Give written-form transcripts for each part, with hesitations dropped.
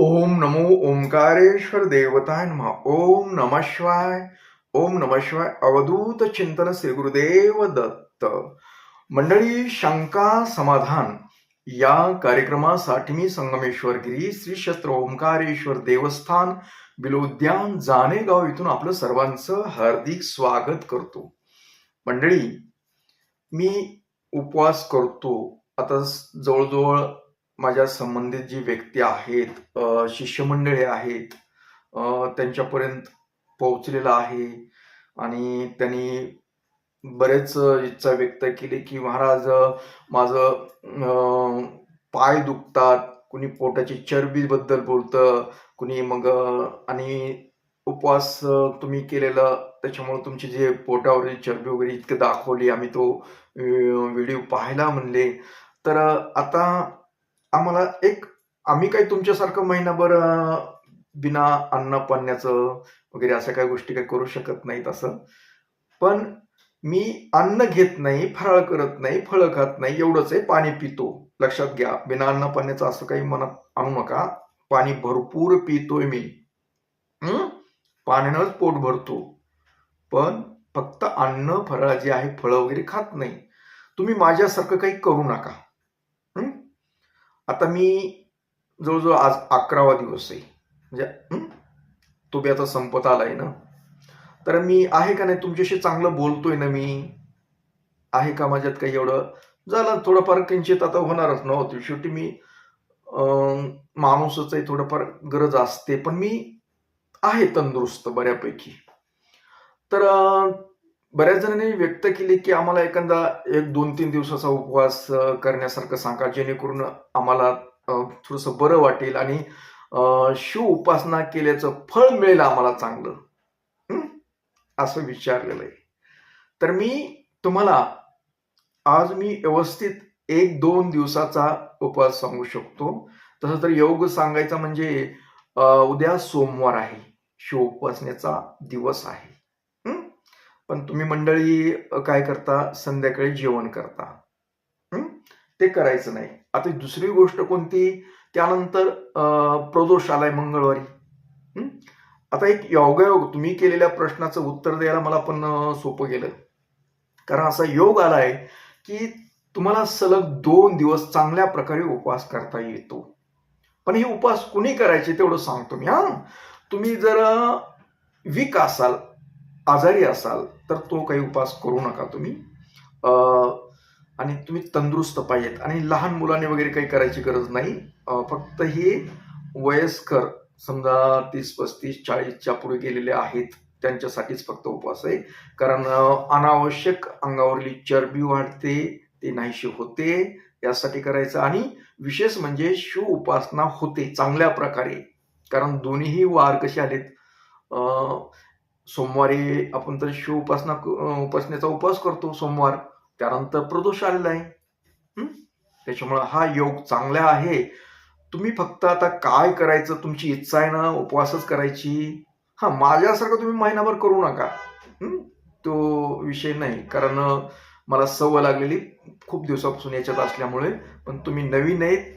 ओम नमो ओंकारेश्वर देवताय नमः. ओम नमः शिवाय. ओम नमः शिवाय. अवधूत चिंतन श्री गुरुदेव दत्त. मंडळी, शंका समाधान या कार्यक्रमासाठी मी संगमेश्वर गिरी श्री क्षेत्र ओंकारेश्वर देवस्थान बिलोद्यान जाणेगाव इथून आपलं सर्वांचं हार्दिक स्वागत करतो. मंडळी, मी उपवास करतो. आता जवळजवळ माझ्या संबंधित जी व्यक्ती आहेत, शिष्यमंडळी आहेत, त्यांच्यापर्यंत पोहोचलेला आहे आणि त्यांनी बरेच इच्छा व्यक्त केली की महाराज, माझं पाय दुखतात, कुणी पोटाची चरबीबद्दल बोलतं, कुणी मग आणि उपवास तुम्ही केलेला त्याच्यामुळे तुमची जे पोटावरील चरबी वगैरे इतकं दाखवली, आम्ही तो व्हिडिओ पाहिला म्हणले. तर आता आम्ही काही तुमच्यासारखं महिनाभर बिना अन्न पाण्याचं वगैरे अशा काही गोष्टी काही करू शकत नाहीत असं. पण मी अन्न घेत नाही, फराळ करत नाही, फळं खात नाही, एवढंच आहे. पाणी पितो. लक्षात घ्या, बिना अन्न पाण्याचं असं काही मनात आणू नका. पाणी भरपूर पितोय मी. पाण्यानंच पोट भरतो. पण फक्त अन्न फराळ जे आहे, फळं वगैरे खात नाही. तुम्ही माझ्यासारखं काही करू नका. आता मी जवळजवळ आज 11वा दिवस आहे, म्हणजे तो बी आता संपत आलाय ना. तर मी आहे का नाही तुमच्याशी चांगलं बोलतोय ना, मी आहे का माझ्यात काही एवढं झालं थोडंफार किंचित आता होणारच नव्हतं. शेवटी मी माणूसच आहे, थोडंफार गरज असते, पण मी आहे तंदुरुस्त बऱ्यापैकी. तर बऱ्याच जणांनी व्यक्त केली की आम्हाला एखादा 1-2-3 दिवसाचा उपवास करण्यासारखं सांगा, जेणेकरून आम्हाला थोडंसं बरं वाटेल आणि शिव उपासना केल्याचं फळ मिळेल आम्हाला चांगलं, असं विचारलेलं आहे. तर मी तुम्हाला आज व्यवस्थित 1-2 दिवसाचा उपवास सांगू शकतो. तसं तर योग सांगायचा म्हणजे उद्या सोमवार आहे, शिव उपासनेचा दिवस आहे. पण तुम्ही मंडळी काय करता, संध्याकाळी जेवण करता. ते करायचं नाही. आता दुसरी गोष्ट कोणती, त्यानंतर प्रदोष आलाय मंगळवारी. आता एक योगायोग, तुम्ही केलेल्या प्रश्नाचं उत्तर द्यायला मला पण सोपं गेलं. कारण असा योग आलाय की तुम्हाला सलग 2 दिवस चांगल्या प्रकारे उपवास करता येतो. पण हे उपवास कुणी करायचे तेवढं सांगतो मी. तुम्ही जर वीक असाल, आजारी असाल, तर तो काही उपवास करू नका तुम्ही. आणि तुम्ही तंदुरुस्त पाहिजेत. आणि लहान मुलांनी वगैरे काही करायची गरज नाही. फक्त हे वयस्कर, समजा 30-35-40च्या पुढे गेलेले आहेत, त्यांच्यासाठीच फक्त उपवास आहे. कारण अनावश्यक अंगावरली चरबी वाढते, ते नाहीशी होते, यासाठी करायचं. आणि विशेष म्हणजे शिव उपासना होते चांगल्या प्रकारे. कारण दोन्हीही वार कसे आलेत, सोमवारी आपण तर शिव उपासनेचा उपवास करतो सोमवार, त्यानंतर प्रदोष आलेला आहे. त्याच्यामुळे हा योग चांगला आहे. तुम्ही फक्त आता काय करायचं, तुमची इच्छा आहे ना उपवासच करायची, माझ्यासारखं तुम्ही महिनाभर करू नका, तो विषय नाही. कारण मला सवय लागलेली खूप दिवसापासून याच्यात असल्यामुळे. पण तुम्ही नवीन आहेत,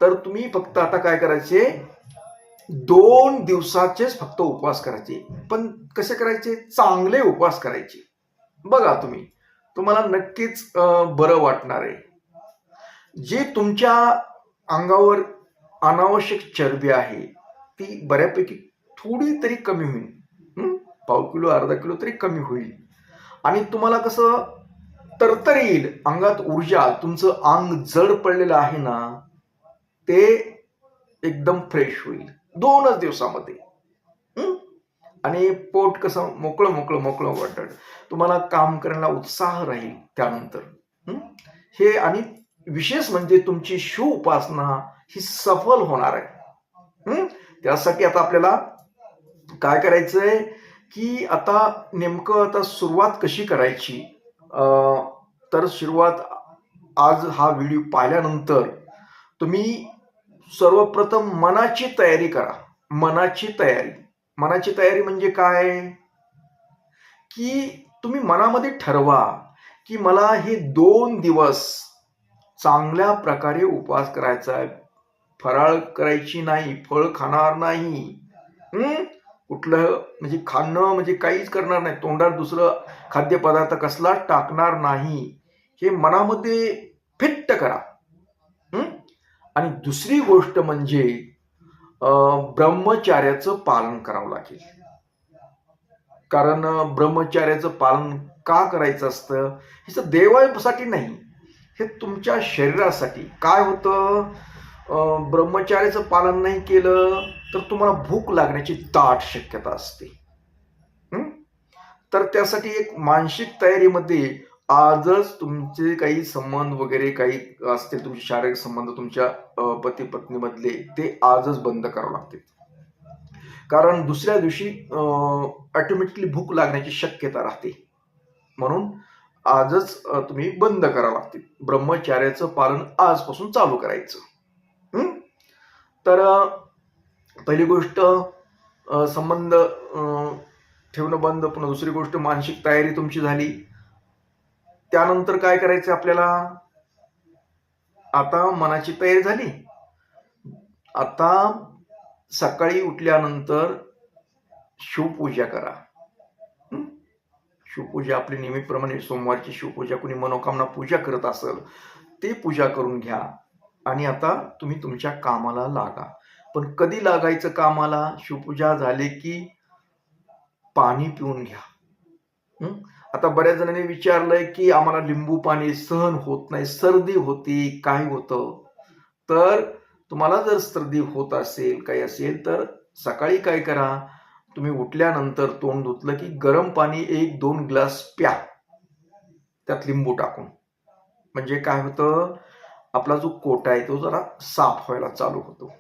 तर तुम्ही फक्त आता काय करायचे, 2 दिवसाचेच फक्त उपवास करायचे. पण कसे करायचे, चांगले उपवास करायचे. बघा तुम्हाला नक्कीच बरं वाटणार आहे. जे तुमच्या अंगावर अनावश्यक चरबी आहे ती बऱ्यापैकी थोडी तरी कमी होईल. पाव किलो, अर्धा किलो तरी कमी होईल. आणि तुम्हाला कसं तरतरी येईल, अंगात ऊर्जा, तुमचं अंग जड पडलेलं आहे ना, ते एकदम फ्रेश होईल 2च दिवसामध्ये. आणि पोट कसं मोकळं वाटेल, तुम्हाला काम करायला उत्साह राहील त्यानंतर. हे आणि विशेष म्हणजे तुमची शिव उपासना ही सफल होणार आहे. त्यासाठी आता आपल्याला काय करायचंय की आता सुरुवात कशी करायची, तर सुरुवात आज हा व्हिडिओ पाहिल्यानंतर तुम्ही सर्वप्रथम मनाची तयारी करा. मनाची तयारी म्हणजे काय, की तुम्ही मनामध्ये ठरवा की मला हे 2 दिवस चांगल्या प्रकारे उपवास करायचा आहे, फराळ करायची नाही, फळ खाणार नाही, कुठलं म्हणजे खाणं म्हणजे काहीच करणार नाही, तोंडात दुसरं खाद्यपदार्थ कसला टाकणार नाही, हे मनामध्ये फिट्ट करा. आणि दुसरी गोष्ट म्हणजे ब्रह्मचार्याचं पालन करावं लागेल. कारण ब्रह्मचार्याचं पालन का करायचं असतं, ह्याचं देवासाठी नाही, हे तुमच्या शरीरासाठी. काय होतं, ब्रह्मचार्याचं पालन नाही केलं तर तुम्हाला भूक लागण्याची दाट शक्यता असते. तर त्यासाठी एक मानसिक तयारीमध्ये आजच तुमचे काही संबंध वगैरे काही असतील, तुमचे शारीरिक संबंध तुमच्या पती पत्नी मधले, ते आजच बंद करावे लागतील. कारण दुसऱ्या दिवशी ऑटोमॅटिकली भूक लागण्याची शक्यता राहते. म्हणून आजच तुम्ही बंद करावं लागतील. ब्रह्मचार्याचं पालन आजपासून चालू करायचं. तर पहिली गोष्ट संबंध ठेवणं बंद. पुन्हा दुसरी गोष्ट मानसिक तयारी तुमची झाली. त्यानंतर काय करायचं आपल्याला, आता मनाची तयारी झाली. आता सकाळी उठल्यानंतर शिवपूजा करा. शिवपूजा आपली नेहमीप्रमाणे सोमवारची शिवपूजा, कोणी मनोकामना पूजा करत असेल ते पूजा करून घ्या. आणि आता तुम्ही तुमच्या कामाला लागा. पण कधी लागायचं कामाला, शिवपूजा झाली की पाणी पिऊन घ्या. आता बऱ्याच जणांनी विचारलंय की आम्हाला लिंबू पाणी सहन होत नाही, सर्दी होती, काय होतं. तर तुम्हाला जर सर्दी होत असेल, काही असेल, तर सकाळी काय करा, तुम्ही उठल्यानंतर तोंड धुतलं की गरम पाणी 1-2 ग्लास प्या, त्यात लिंबू टाकून. म्हणजे काय होतं, आपला जो कोटा आहे तो जरा साफ व्हायला चालू होतो.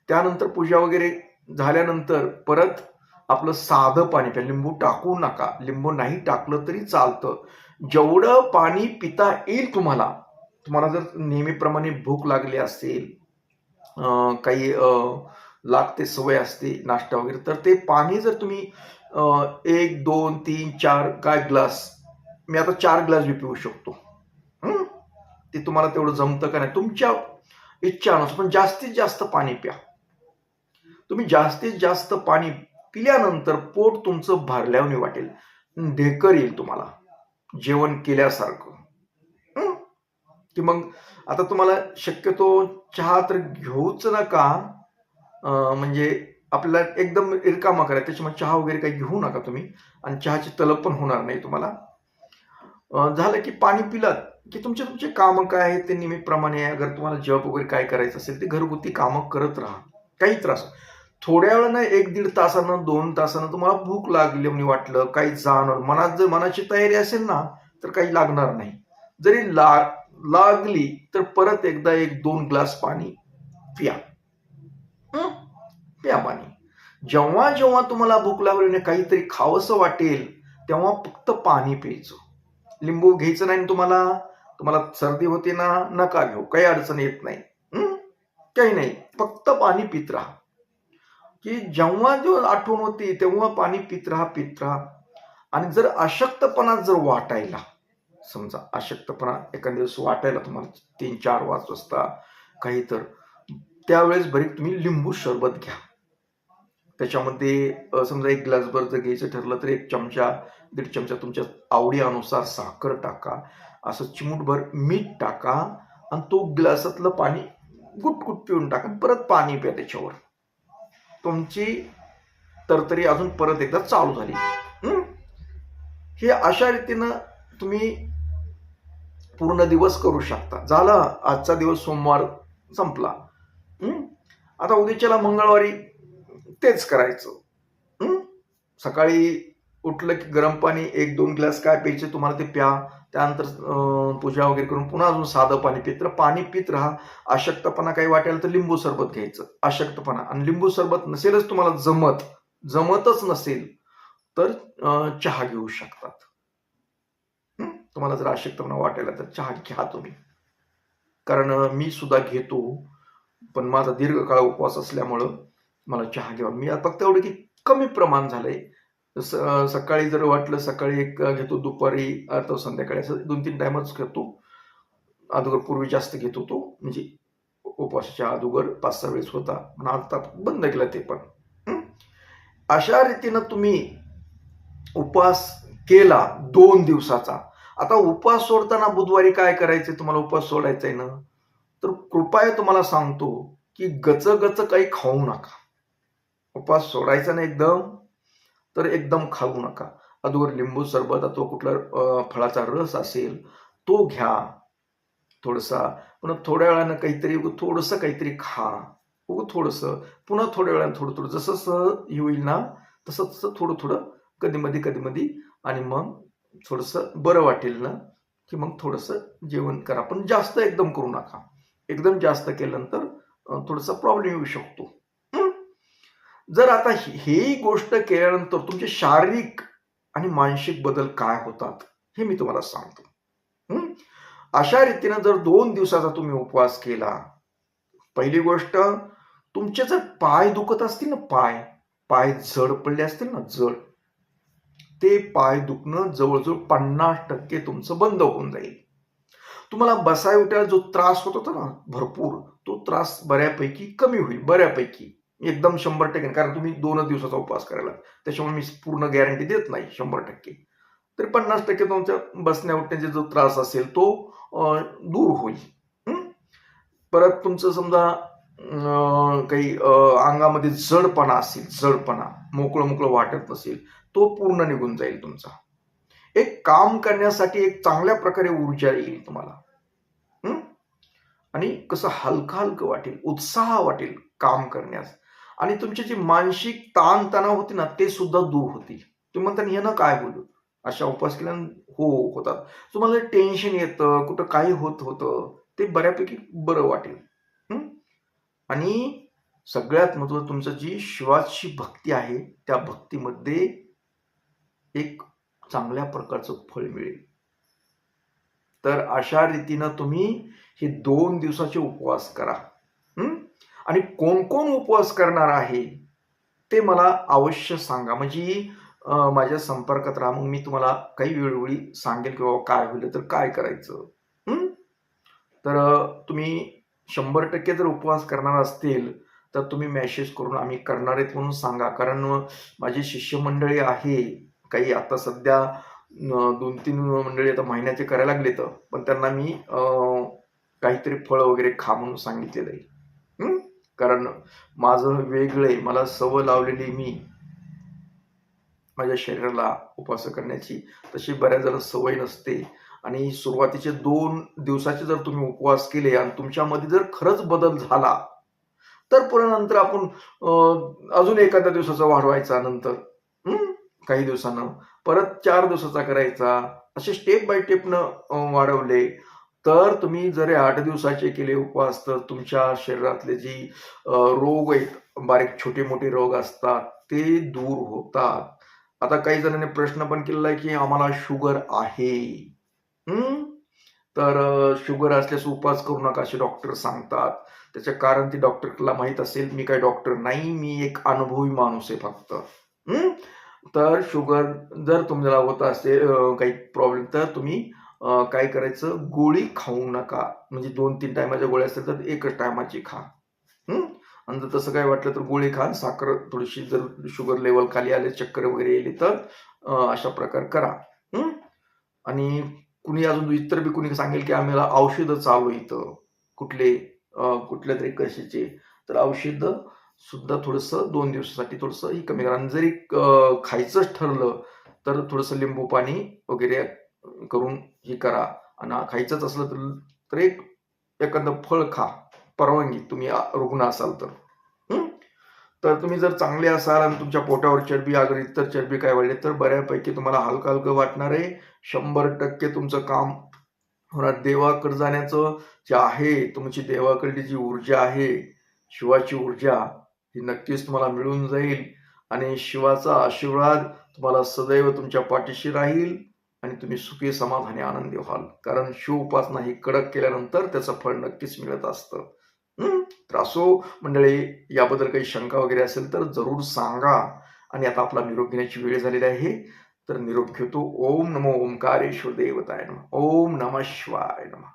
त्यानंतर पूजा वगैरे झाल्यानंतर परत आपलं साधं पाणी प्या, लिंबू टाकू नका. लिंबू नाही टाकलं तरी चालतं. जेवढं पाणी पिता येईल तुम्हाला जर नेहमीप्रमाणे भूक लागली असेल, काही लागते सवय असते नाश्ता वगैरे, तर ते पाणी जर तुम्ही 1, 2, 3, 4 काय ग्लास, मी आता 4 ग्लास बी पिऊ शकतो. ते तुम्हाला तेवढं जमतं का नाही तुमच्या इच्छानुसार, पण जास्तीत जास्त पाणी प्या. तुम्ही जास्तीत जास्त पाणी पिल्यानंतर पोट तुमचं भरल्याने वाटेल, ढेकर येईल तुम्हाला जेवण केल्यासारखं. की मग आता तुम्हाला शक्यतो चहा तर घेऊच नका, म्हणजे आपल्याला एकदम रिकामा करा, त्याच्यामुळे चहा वगैरे काही घेऊ नका तुम्ही, आणि चहाची तलब पण होणार नाही तुम्हाला. झालं की पाणी पिलात की तुमचे कामं काय आहेत ते नेहमीप्रमाणे, अगर तुम्हाला जॉब वगैरे काय करायचं असेल ते घरगुती कामं करत राहा. काही त्रास, थोड्या वेळानं 1-1.5 तासानं 2 तासानं तुम्हाला भूक लागली म्हणून वाटलं, काही जाणवलं, मनात जर मनाची तयारी असेल ना तर काही लागणार नाही. जरी लागली तर परत एकदा 1-2 ग्लास पाणी प्या. प्या पाणी. जेव्हा जेव्हा तुम्हाला भूक लागली, काहीतरी खावंसं वाटेल, तेव्हा फक्त पाणी प्यायचं. लिंबू घ्यायचं नाही. तुम्हाला सर्दी होते ना, नका घेऊ, काही अडचण येत नाही. काही नाही, फक्त पाणी पित राहा. की जेव्हा आठवण होती तेव्हा पाणी पित राहा. आणि जर अशक्तपणा जर वाटायला, समजा अशक्तपणा एखाद्या दिवस वाटायला तुम्हाला 3-4 वाजता काही, तर त्यावेळेस बरी तुम्ही लिंबू सरबत घ्या. त्याच्यामध्ये समजा 1 ग्लासभर जर घ्यायचं ठरलं तर 1 चमचा 1.5 चमचा तुमच्या आवडी अनुसार साखर टाका, असं चिमूटभर मीठ टाका, आणि तो ग्लासातलं पाणी गुटगुट पिऊन टाका. परत पाणी प्या. त्याच्यावर तुमची तरतरी अजून परत एकदा चालू झाली. हे अशा रीतीनं तुम्ही पूर्ण दिवस करू शकता. झाला आजचा दिवस, सोमवार संपला. आता उद्याच्याला मंगळवारी तेच करायचं. सकाळी उठलं की गरम पाणी 1-2 ग्लास काय प्यायचे तुम्हाला ते प्या. त्यानंतर पूजा वगैरे करून पुन्हा अजून साधं पाणी पित राहा. पाणी पित राहा. अशक्तपणा काही वाटेल तर लिंबू सरबत घ्यायचं. अशक्तपणा आणि लिंबू सरबत नसेलच तुम्हाला जमतच नसेल तर चहा घेऊ शकतात. तुम्हाला जर अशक्तपणा वाटायला तर चहा घ्या तुम्ही. कारण मी सुद्धा घेतो, पण माझा दीर्घकाळ उपवास असल्यामुळं मला चहा घ्यावा. मी फक्त एवढं की कमी प्रमाण झालंय. सकाळी जर वाटलं सकाळी 1 घेतो, दुपारी अथवा संध्याकाळी, असं 2-3 टाइमच घेतो. अगोदर पूर्वी जास्त घेत होतो, म्हणजे उपवासाच्या अगोदर 5-6 वेळेस होता, पण आता बंद केला ते पण. अशा रीतीनं तुम्ही उपवास केला 2 दिवसाचा. आता उपवास सोडताना बुधवारी काय करायचं, तुम्हाला उपवास सोडायचा आहे ना, तर कृपया तुम्हाला सांगतो की गच काही खाऊ नका. उपवास सोडायचा ना एकदम, तर एकदम खाऊ नका. अगोदर लिंबू सरबत अथवा कुठला फळाचा रस असेल तो घ्या थोडासा. पुन्हा थोड्या वेळानं काहीतरी थोडंसं काहीतरी खा, थोडंसं. पुन्हा थोड्या वेळानं थोडं जसं हे होईल ना, तसं थोडं कधी-मधी आणि मग थोडंसं बरं वाटेल ना, की मग थोडंसं जेवण करा. पण जास्त एकदम करू नका. एकदम जास्त केल्यानंतर थोडासा प्रॉब्लेम येऊ शकतो. जर आता ही गोष्ट केल्यानंतर तुमचे शारीरिक आणि मानसिक बदल काय होतात हे मी तुम्हाला सांगतो. अशा रीतीनं जर 2 दिवसाचा तुम्ही उपवास केला, पहिली गोष्ट, तुमचे जर पाय दुखत असतील ना, पाय जड पडले असतील ना, ते पाय दुखणं जवळजवळ 50% तुमचं बंद होऊन जाईल. तुम्हाला बसाय उठायला जो त्रास होत होता ना भरपूर, तो त्रास बऱ्यापैकी कमी होईल. बऱ्यापैकी एकदम 100% कारण तुम्ही 2 दिवसाचा उपवास करायला, त्याच्यामुळे मी पूर्ण गॅरंटी देत नाही 100%. तरी 50% तुमच्या बसण्या उठण्याचा जो त्रास असेल तो दूर होईल. परत तुमचं समजा काही अंगामध्ये जडपणा असेल, मोकळं वाटत नसेल, तो पूर्ण निघून जाईल तुमचा. एक काम करण्यासाठी एक चांगल्या प्रकारे ऊर्जा येईल तुम्हाला. आणि कसं हलकं वाटेल, उत्साह वाटेल काम करण्यास. आणि तुमची जी मानसिक ताणतणाव होती ना, ते सुद्धा दूर होतील. तुम्ही म्हणता हे ना काय बोलू, अशा उपवास केल्यानं होतात. तुम्हाला टेन्शन येतं, कुठं काही होतं, ते बऱ्यापैकी बरं वाटेल. आणि सगळ्यात महत्त्वाचं, तुमचं जी शिवाची भक्ती आहे, त्या भक्तीमध्ये एक चांगल्या प्रकारचं फळ मिळेल. तर अशा रीतीनं तुम्ही हे 2 दिवसाचे उपवास करा. आणि कोण उपवास करणार आहे ते मला अवश्य सांगा, म्हणजे माझ्या संपर्कात राहा. मग मी तुम्हाला काही वेळोवेळी सांगेल की बाबा काय होईल तर काय करायचं. तर तुम्ही 100% जर उपवास करणार असतील तर तुम्ही मेसेज करून आम्ही करणार आहेत म्हणून सांगा. कारण माझी शिष्यमंडळी आहे, काही आता सध्या 2-3 मंडळी आता महिन्याचे करायला लागलेत, पण त्यांना मी काहीतरी फळ वगैरे खा म्हणून सांगितलेलं आहे. कारण माझं वेगळं आहे, मला सवय लावलेली मी माझ्या शरीराला उपवास करण्याची, तशी बऱ्याच जण सवय नसते. आणि सुरुवातीचे 2 दिवसाचे जर तुम्ही उपवास केले आणि तुमच्यामध्ये जर खरंच बदल झाला, तर पुन्हा नंतर आपण अजून एखाद्या दिवसाचा वाढवायचा, नंतर काही दिवसानं परत 4 दिवसाचा करायचा, असे स्टेप बाय स्टेपनं वाढवले तर तुम्ही जर 8 दिवसाचे केले उपवास, तर तुमच्या शरीरातले जी रोग आहेत, बारीक छोटे मोठे रोग असतात, ते दूर होतात. आता काही जणांनी प्रश्न पण केलेला आहे की आम्हाला शुगर आहे, तर शुगर असल्यास उपवास करू नका असे डॉक्टर सांगतात. त्याचे कारण ते डॉक्टरला माहित असेल. मी काही डॉक्टर नाही, मी एक अनुभवी माणूस आहे फक्त. तर शुगर जर तुम्हाला होत असेल काही प्रॉब्लेम, तर तुम्ही काय करायचं, गोळी खाऊ नका. म्हणजे 2-3 टायमाच्या गोळ्या असतील तर एकच टायमाची खा. आणि जर तसं काय वाटलं तर गोळी खा, साखर थोडीशी, जर शुगर लेवल खाली आले, चक्कर वगैरे येईल तर अशा प्रकार करा. आणि कुणी अजून इतर बी कुणी सांगेल की आम्हाला औषधं चालू इथं कुठल्या तरी कशाचे, तर औषधं सुद्धा थोडंसं 2 दिवसासाठी थोडंसं ही कमी करा. आणि जरी खायचंच ठरलं तर थोडंसं लिंबू पाणी वगैरे करून हे करा. आणि खायचंच असलं तर एखादं फळ खा, परवानगी, तुम्ही रुग्ण असाल तर. तर तुम्ही जर चांगले असाल आणि तुमच्या पोटावर चरबी, अगर इतर चरबी काय वाढली, तर बऱ्यापैकी तुम्हाला हलकं वाटणार आहे. 100% तुमचं काम होणार. देवाकडे जाण्याचं जे आहे, तुमची देवाकडली जी ऊर्जा आहे, शिवाची ऊर्जा, ही नक्कीच तुम्हाला मिळून जाईल. आणि शिवाचा आशीर्वाद तुम्हाला सदैव तुमच्या पाठीशी राहील आणि तुम्ही सुखी, समाधानी, आनंदी व्हाल. कारण शिव उपासना ही कडक केल्यानंतर त्याचं फळ नक्कीच मिळत असतं. तर असो मंडळी, याबद्दल काही शंका वगैरे असेल तर जरूर सांगा. आणि आता आपला निरोप घेण्याची वेळ झालेली आहे, तर निरोप घेतो. ओम नमो ओंकारेश्वर देवताय नमः. ओम नमः शिवाय नमः.